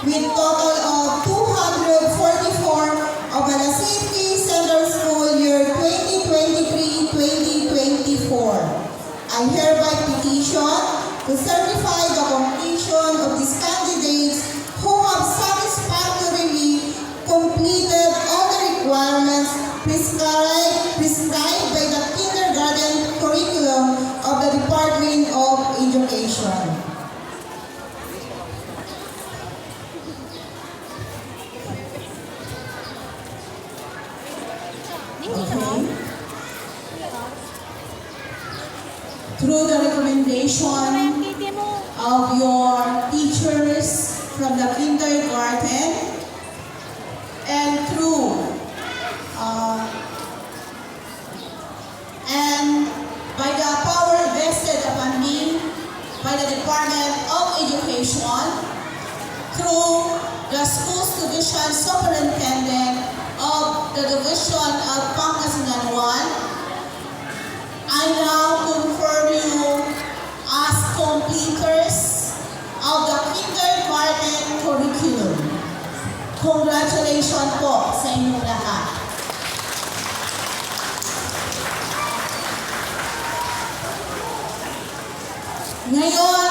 with total of 244 of Alasiti Central School Year 2023-2024. I hereby petition to certify the completion of these candidates who have satisfactorily completed all the requirements prescribed by the kindergarten curriculum of the Department of Education. Okay. Through the recommendation of your teachers from the kindergarten and by the power vested upon me by the Department of Education through the school's division superintendent of the Division of Pangasinan 1, I now confirm you as completers of the kindergarten curriculum. Congratulations po sa inyong lahat. Ngayon,